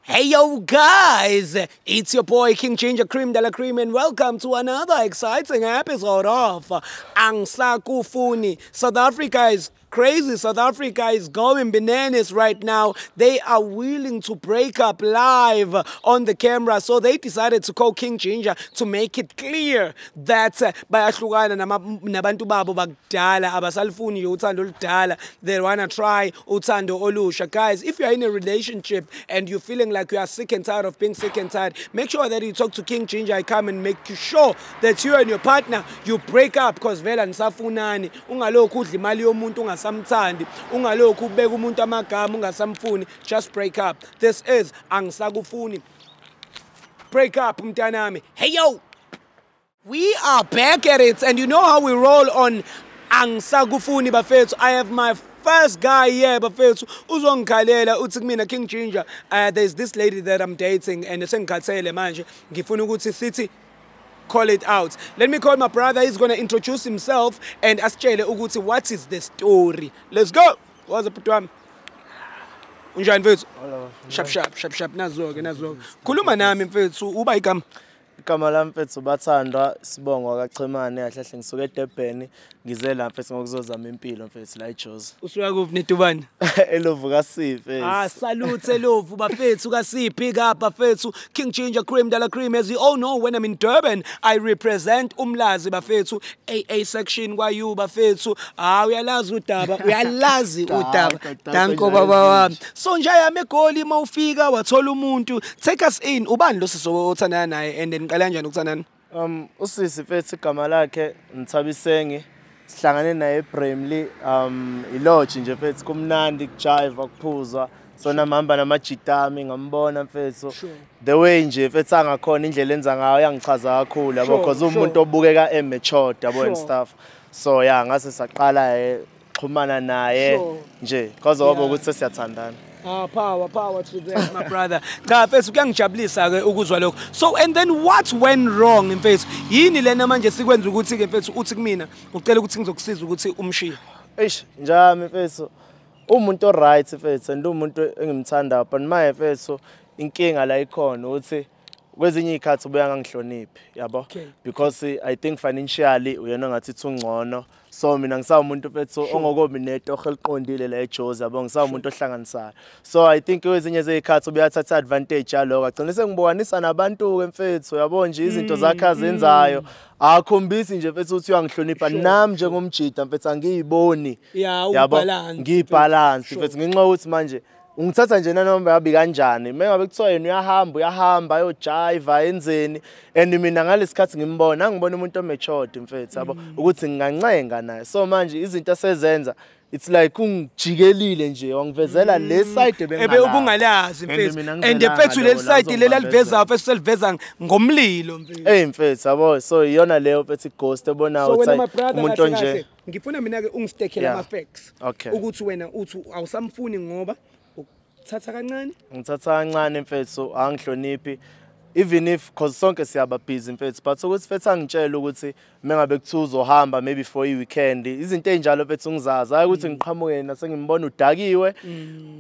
Hey yo guys, it's your boy King Ginger Cream de la Cream and welcome to another exciting episode of ANGISAKUFUNI. South Africa is crazy. South Africa is going bananas right now. They are willing to break up live on the camera, so they decided to call King Ginger to make it clear that bayahlukana nabantu babo bakudala abasalifuni uthando oludala. They wanna try uthando olusha. Guys, if you are in a relationship and you're feeling like you are sick and tired of being sick and tired, make sure that you talk to King Ginger. I come and make sure that you and your partner you break up, because vela nisafunani ungalokhu udla imali yomuntu ungasamthandi ungalokhu ubeka umuntu amagama ungasamfuni. Just break up. This is ANGISAKUFUNI. Break up mntanami. Hey yo, we are back at it, and you know how we roll on ANGISAKUFUNI bafethu. I have my first guy here bafethu uzongikhalela uthi kumina King Ginger, there's this lady that I'm dating and sengikhathele manje ngifuna ukuthi sithi call it out. Let me call my brother. He's going to introduce himself and asitshele ukuthi what is the story. Let's go. What's up Putwami? Unjani mfethu? Shap nazo. Khuluma nami mfethu, uba igama. Igama lami mfethu Bathandwa Sibongo kaChemane, kahle ngisuke eDurban ngize la mfethu ngokuzozama impilo mfethu la eJozi. Usuka kuphi neDubani? Elovu kaSiphi. Salute Elovu bafethu kaSiphi. Big up bafethu. King Ginger Cream de la Cream. As you all know, when I'm in Durban, I represent Umlazi bafethu, AA section kwayu bafethu. Uyalazi udaba. Uyalazi udaba. Danko baba wami. So nje yami egoli mawufika wathola umuntu. Take us in. Ubani lo siso othandana naye and then qala kanjani ukuthandana? Usisi mfethu igama lakhe Nthabisengi. Sihlangane naye eBramley ilodge nje mfethu kumnandi kujive kuphuza sona mahamba namajitami ngambona mfethu the way nje mfethu angakhona indlela enza ngayo yangichaza kakhulu yabo because umuntu obukeka ematured yabo and stuff. So yeah, ngase saqala xhumana naye nje because ngoba ukuthi siyathandana. Power to them, my brother. Cha mfethu kuyangijabulisa ke ukuzwa lokho. So and then what went wrong mfethu? Yini lena manje sikwenza ukuthi ke mfethu uthi kumina ucela ukuthi ngizokusiza ukuthi umshiye? Njami mfethu umuntu right mfethu and umuntu engimthanda but manje mfethu inkinga la ikhona uthi kwezinye ikhathi ubuya ngangihloniphi yabo because I think financially uyena ngathi ungcono. So mina ngisawu umuntu mfethu ongokobi netoho eliqondile la eJozi yabo ngisawu umuntu ohlanganisayo. So I think kwezinye zezikhathi ubuyathatha advantage yaloko agcina sengibukanisa nabantu ke mfethu yabo nje izinto zakhe azenzayo akhombisi nje mfethu uthi uyangihlonipha nami njengomjida mfethu angiyiboni yabo ngibalance mfethu ngenxa ukuthi manje ungithatha nje nanoma yabi kanjani mengabe kuthiwa yena uyahamba ayojiva enzeni and mina ngalesikhathi ngimbona ngibona umuntu omatured mfethu yabo ukuthi ngingancenga naye. So manje izinto asezenza it's like ungijikelile nje wangivezela le side ubungalazi mfethu and mfethu le side lela liveza mfethu seliveza ngomlilo mfethu mfethu yabo. So iyona leyo mfethu ighost ebona ukuthi umuntu nje ngifuna mina ke ungistekele ama facts ukuthi wena uthi awusamfuni ngoba ngithatha kancane mfethu angihloniphi even if cause sonke siyaba busy mfethu but ukuthi mfethu angitshela ukuthi mengabe kuthi uzohamba maybe for i-weekend izinto ezinjalo mfethu ngizazi hayi ukuthi ngiqhamuke nasengimbona udakiwe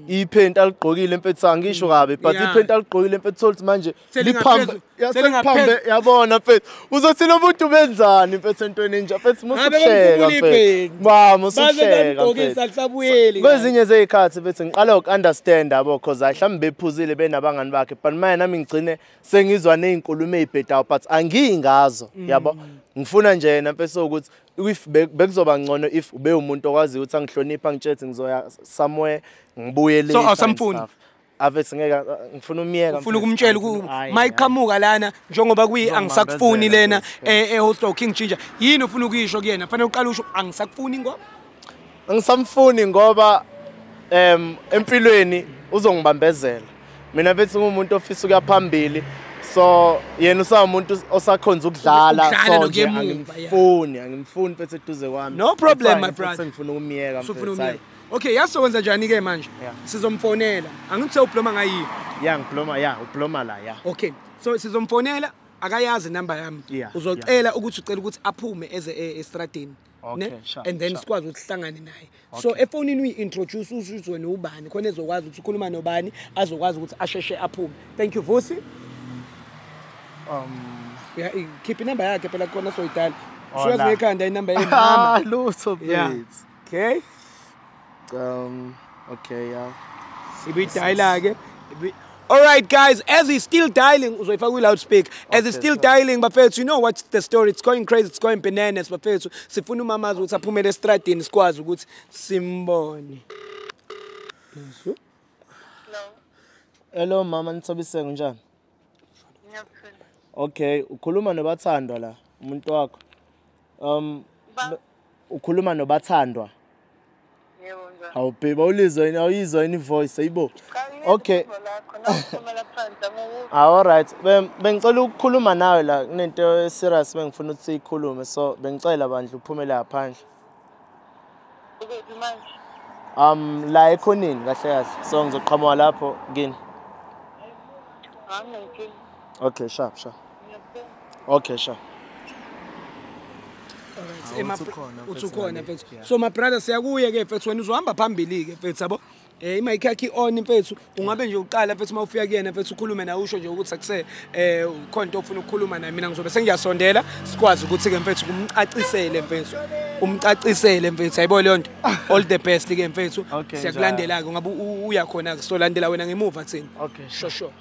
iphenti aligqokile mfethu angisho kabi but iphenti aligqokile mfethu uthi manje liphambe yabona mfethu uzothi lo muntu benzani mfethu entweni enja mfethu mususheka mfethu mama ususheka mfethu kwezinye zezikhathi mfethu ngiqala ukunderstand yabo cause mhlawumbe bephuzile benabangani bakhe but manje nami ngigcine ngizwa nezinkulumo ezibhedayo but angingazo yabo ngifuna nje yena mfethu ukuthi if bekuzoba ngcono if ube umuntu okwazi ukuthi angihlonipha ngitshethi ngizoya somewhere ngibuye le so awusamfuni abethi ngeke ngifuna umyeka ngifuna ukumtshela mayiqhamuka lana njengoba kuyi angisakufuni lena ehostel King Ginger yini ufuna ukuyisho kuyena fanele uqala usho angisakufuni ngoba angisamfuni ngoba empilweni uzongibambezela mina bethi ngumuntu ofisa ukuya phambili. So yena usamuntu osakhonza ukudlala so nje angimfuni mfethu eduze kwami. No problem my brother. Ngifuna ukumyeka mfethu. Okay, yasokwenza njani ke manje? Sizomfonela. Angithe ubloma ngayi. Ubloma la Okay. So sizomfonela akayazi number yami. Uzocela ukuthi ucela ukuthi aphume eze estradini. Okay, sure. And then sikwazi ukuthi sihlangane naye. So efonini uyi-introduce usho wena ubani khona ezokwazi ukuthi ukhuluma nobani azokwazi ukuthi asheshe aphume. Thank you Vusi. Yeah, keep inamba yakhe phela khona soyidala. Shuyazi ngekhanda inamba yemama. Lutho please. Okay. Okay, yeah. Ibidayila ke. All right, guys, as he's still dialing, uzoyifaka kwi-loudspeaker. As he's still dialing, bafethu, you know what's the story? It's going crazy, it's going bananas, bafethu. Sifuna umamazi ukuthi aphumele estradini sikwazi ukuthi simbone. Hello. Hello mama, nitsobise njani? Ngiyaphila. Okay, ukhuluma nobathandwa la, umuntu wakho. Ukhuluma nobathandwa. Yebo njani. Hawu babe, awuyizwa any voice, ayibo. Okay. All right. Bengicela ukukhuluma nawe la kunento serious bengifuna ukuthi siyikhulume so bengicela bandla uphumele laphandle. Ubephi manje? La ekhonini kahle kahle. So ngizoqhamuka lapho kini. Nginenkinga. Okay, sharp. Ngiyabona. Okay, sure. Uthukhona mfethu. So my brother siyakuye ke mfethu wena uzohamba phambili ke mfethu yabo. Imic yakhe on mfethu ungabe nje uqala mfethu mawufika kuyena mfethu ukhulume nawe usho nje ukuthi akuse khona into ofuna ukukhuluma naye mina ngizobe sengiyasondela sikwazi ukuthi ke mfethu umcacisele mfethu ayibo leyo nto all the best ke mfethu siyakulandela ke ngabe uya khona ke solandela wena ngemuva thina. Okay, sure.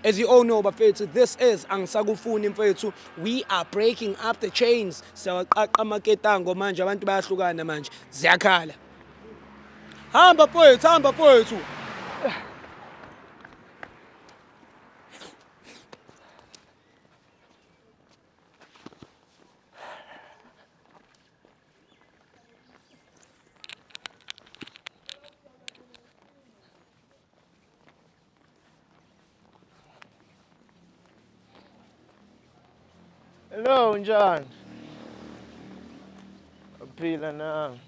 As you all know, bafethu, this is Angisakufuni mfethu. We are breaking up the chains. Siyaqaqa amaketango manje abantu bayahlukana manje. Ziyakhala. Hamba mfethu. Hello, John. Phila nami.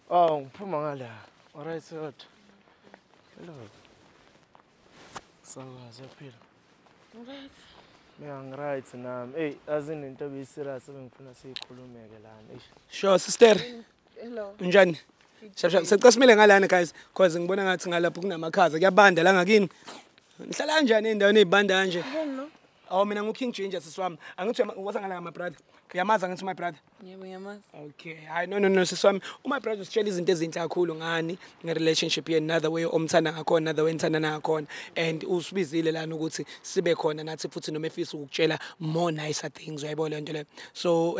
Oh, ngiphuma ngala. All right, sir. Hello. Sawazi yaphila. Alright. Mina right nami. Hey, azini into ebiserious ebengifuna siyikhulumeke lana. Sure, sister. Hello. Unjani? Shapshap secasimele ngalana guys because ngibona ngathi ngalapho kunamakhaza kuyabanda la ngakini. Nihlala kanjani endaweni ezibanda kanje? Oh mina nguKing Ginger siswami. Angithi wasangala my brother. Uyamaza ngithi my brother? Yebo ngiyamazi. Okay. Hayi no siswami. My brother usitshela izinto ezinhle kakhulu ngani nge-relationship ye another way omthanda ngakhona another way enthanda ngakhona and usibizile lana ukuthi sibe khona nathi futhi noma efisa ukutshela more nicer things uyayibona le nto le. So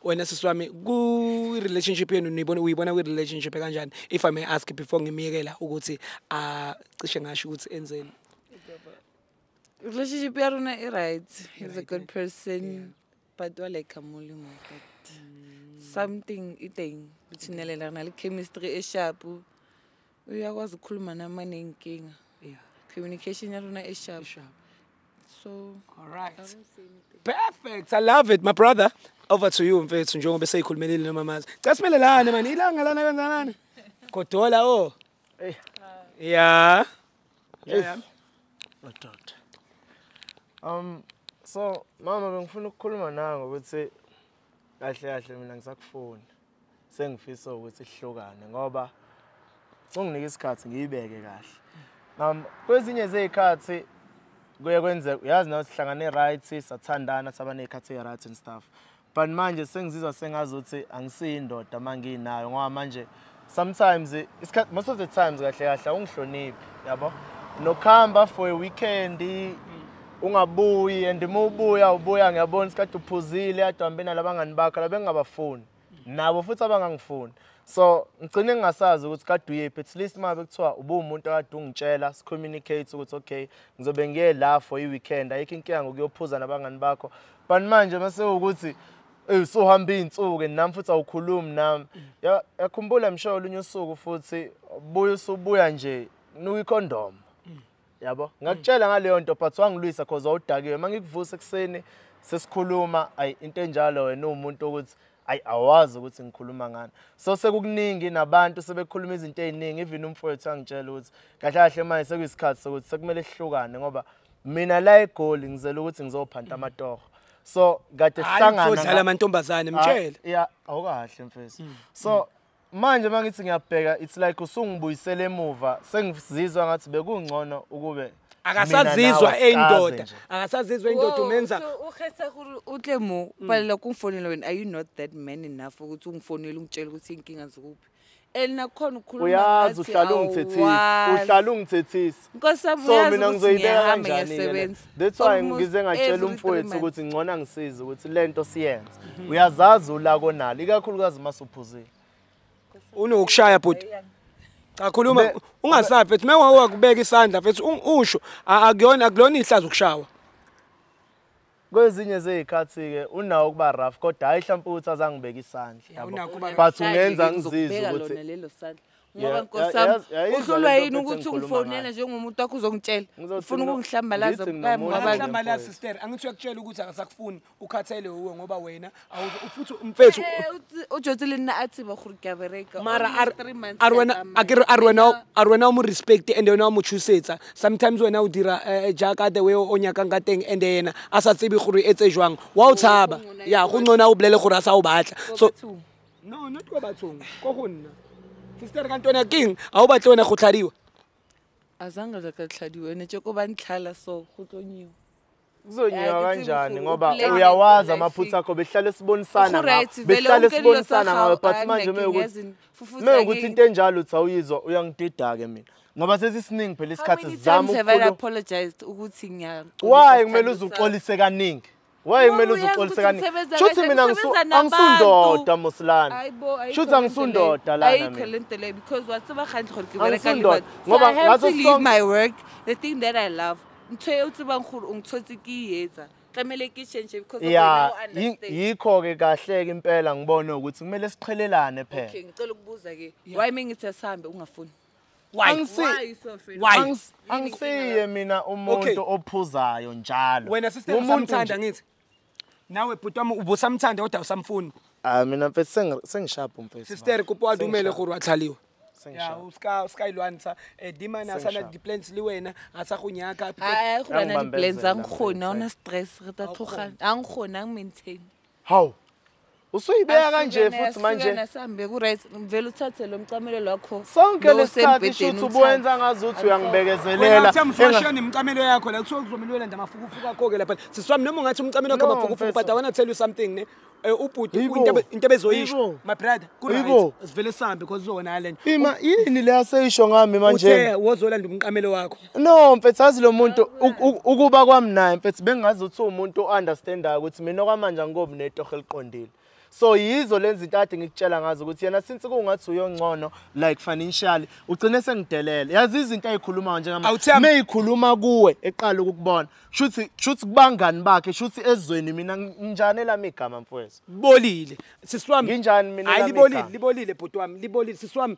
wena siswami ku relationship yenu uyibona ku relationship kanjani if I may ask before ngimiyekela ukuthi cishe ngasho ukuthi enzeni. Relationship yarona right. He's a good person, but like kamuli mo. Something eating between lela na chemistry esharp. Uyakwazi ukukhuluma nama nenkinga. Yeah. Communication yarona esharp. So, all right. Perfect. I love it, my brother. Over to you mfethu njengoba seyikhulumelile nomamazi. Casimele lana man, ilanga lana kanzanana. Godola oh. Yeah. Yeah. Madoda. So mama bengifuna ukukhuluma nawe ukuthi kahle mina ngisakufuna. Sengifisa ukuthi sihlukane ngoba unginike isikhathi ngiyibeke kahle. Kwezinye zezikhathi kuye kwenzeka uyazi nawe sihlangane right sathandana sabane ikhathi right and stuff. But manje sengizizwa sengazi ukuthi angisiyindoda manginayo ngoba manje sometimes most of the times kahle ungihloniphi yabo. Nokhamba for a weekend ungabuyi and ubuya ngiyabona isikade uphuzile ahambe nalabangani bakho labengabafuni nabo futhi abangangifuni so ngicine ngingasazi ukuthi kade uyephi at least mabe kuthiwa ubumuntu akade ungitshela si communicate ukuthi okay ngizobe ngiye la for i-weekend ayikho inkinga ngokuyophuza nabangani bakho but manje mase ukuthi usuhamba izinsuku nami futhi awukhulumi nami yakhumbula msho lunye usuku futhi usubuya nje nuyikhondom yabo ngakutshela ngaleyo nto but wangilwisa because awudakiwe mangikuvusa ekseni sesikhuluma into enjalo wena umuntu ukuthi awazi ukuthi ngikhuluma ngani so sekukuningi nabantu sebekhuluma izinto eziningi even umfowethu angitshela ukuthi kahle manje sekuyisikhathi sokuthi sekumele sihlukane ngoba mina la eGoli ngizela ukuthi ngizophanta amatoho So kade Dlala sihlangana amantombazane mtshela. Yeah, awukahle mfethu. So manje mangithi ngiyabheka it's like usungibuyisele emuva sengizizwa ngathi bekungcono ukube Akasazizwa eindoda. Akasazizwa indoda umenza. So ukhetha ukuthi uhle mo balela kungifonela wena, are you not that man enough ukuthi ungifonele ungitshela ukuthi inkinga zikuphi? Nakhona ukukhuluma uyazi uhlala ungithethisa. So mina ngizoyibeka kanjani? That's why ngize ngatshela umfowethu ukuthi ngicona ngisize ukuthi lento siyenze. Uyazazi ulako nalo ikakhulukazi masuphuzile. Unokushaya bhuti. Cha khuluma ungasafi ethi mewake kubeka isandla mfethu usho akulona ihlazo ukushawa. Kwezinye zezikhathi ke unawo kuba rough kodwa hayi mhlawumbe ukuthi azangibeka isandla yabo. But But ungenza ngizizwe ukuthi lelo sandla. Ngoba nkosami uhlulwa yini ukuthi ungifonele njengomuntu wakho uzongitshela ufuna ukungihlambalaza Hlambalaza sister angithi uyakutshela ukuthi akasakufuni ukhathele uwe ngoba wena futhi umfethu ujotile na athi ba khuri kabereka mara arwena umu respect and wena umu chusetsa sometimes wena u dira jaka the way onyaka ngateng and yena asa tsibi khuri etse jwang wa utshaba ya go ncona o blele gore asa o batla so no not go bathong go gonna sister kantona king awubatle wena go tlhadiwa azange lakatlhadiwa nje ko bantlhala so go tlonyiwa kuzonyiwa kanjani ngoba uyawazi amaphutha akho behlale sibonisana ngawe but manje mekuthi into enjalo uthi awuyizwa uyangidida ke mina ngoba sesisiningi phela isikhathi zami ukukhuluma apologized ukuthi ngiya why kumele uzuxolise kaningi why kumele uzuxolise kaningi shuthi mina angisundoda mosilana shuthi angisundoda lana mina ayikholentele because watsiba khanti gore ke bereka libat ngoba ngaso sonke my work the thing that I love ntwe utsiba ngkhulu ungithotsi kiyetsa tlamele ke change because of now understand yikho ke kahle ke impela ngibone ukuthi kumele siqhelelane phela okay ngicela ukubuza ke why mingithi asambe ungafuni angisiye mina umuntu ophuzayo njalo wena sister usamthanda ngithi nawe bhuti wami ubusamthanda kodwa usamfuni mina mfethu sengishapha mfethu sister kupwa dumele gore watlhaliwa ya uska ilwanisa dimana sana di plans li wena asa go nyaka ha go bana di plans ang khona ona stress re ta tlogana ang khona ang maintain how usuyibeka kanje futhi manje nasambe ku right vele uthathe lo mcamelo lakho sonke lesikhathi shuthi ubuyenza ngazuthi uyangibekezelela engashoni imcamelo yakho la kuthiwa kuzomelwela ndamafukufuku akho ke lapha siswami noma ungathi umcamelo wakho amafukufuku but I want to tell you something ne ubhuti into bezoyisho my brother ku right sivele sambe because uzona le ima yini le aseyisho ngami manje uthe wozolanda umcamelo wakho no mfethu azi lo muntu ukuba kwami naye mfethu bengazuthi umuntu understandayo ukuthi mina okwamanje ngoba netoho eliqondile so yizo lenza into ade ngikutshela ngazo ukuthi yena since kungathi uyongcono like financially ugcine sengidelela yazi izinto ayikhuluma njengamanje meyikhuluma kuwe eqala ukukubona shuthi kubangani bakhe shuthi ezweni mina njani elami igama mfowethu bolile sisiwami nginjani mina hayi libolile bhuti wami libolile sisiwami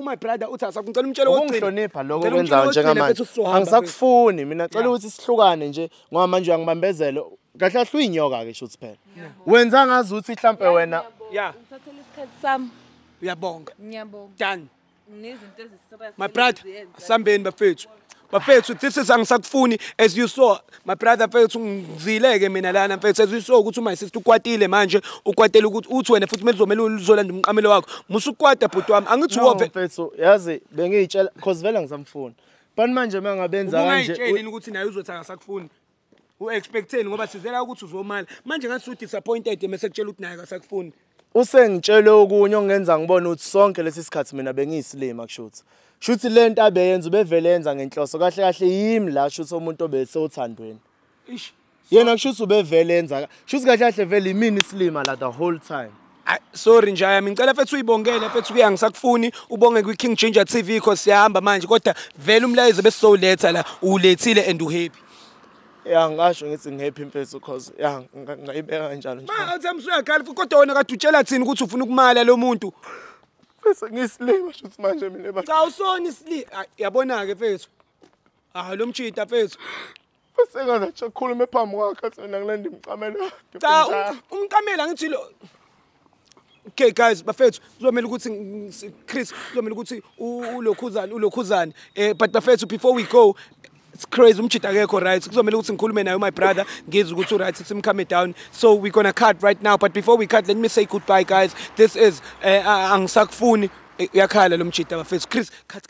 my brother uthi asakucela umtshelo wokuhlonipha lokho kwenzayo njengamanje angisakufuni mina cela ukuthi sihlukane nje ngoba manje uyangibambezela kahle ahle uyinyoka ke shuthi phela wenza ngazuthi mhlambe wena ngithathela isikhathi sami uyabonga ngiyabonga done nezinto ezistress my brother sambeni bafethu this is angisakufuni as you saw my brother mfethu ngizileke mina lana mfethu as you saw ukuthi my sister ukwatile manje ukwatela ukuthi uthi wena futhi mezomela uzolanda umqamelo wakho musukwata bhuti wami angithi wove mfethu yazi bengiyitshela because vele ngisamfuni but manje mangabenza kanje ungayitshelini ukuthi naye uzothi akasakufuni u-expecteni ngoba sizela ukuthi uzomala manje ngathi u-disappointed mase kutshela ukuthi naye akasakufuni usengitshele okunye ongenza ngibone ukuthi sonke lesi sikhathi mina bengiyisilima kushuthi shuthi lento abeyenza ubevele yenza ngenhloso kahle kahle yimi la shuthi umuntu obese uthandweni yena kushuthi ubevele yenza shuthi kahle kahle vele imini isilima la the whole time sorry njaya ngicela mfethu uyibongele mfethu kuya ngisakufuni ubonge kwi King Ginger TV because siyahamba manje kodwa vele umlayezo besizowuletha la ulethile and uhappy ya ngasho ngithi ngihappy mfethu because ya ngayibeka kanjalo nje athi amsuyakhala kodwa wena kade utshela thini ukuthi ufuna ukumala lo muntu bese ngisilima shuthi manje mina cha usoni isili yabona ke mfethu lo mchita mfethu bese ngathi chakhuluma ephambi kwakhe athi mina ngilanda imcamelo cha umcamela ngithi lo okay guys bafethu kuzomela ukuthi Chris kuzomela ukuthi ulokhuzani but bafethu before we go It's crazy. Umchita akekho right. Kuzomela ukuthi ngikhulume naye my brother. Ngizwe ukuthi right simcome down. So we're gonna cut right now. But before we cut, let me say goodbye, guys. This is Angisakufuni. Uyakhala lo mchita bafethu. Chris, cut.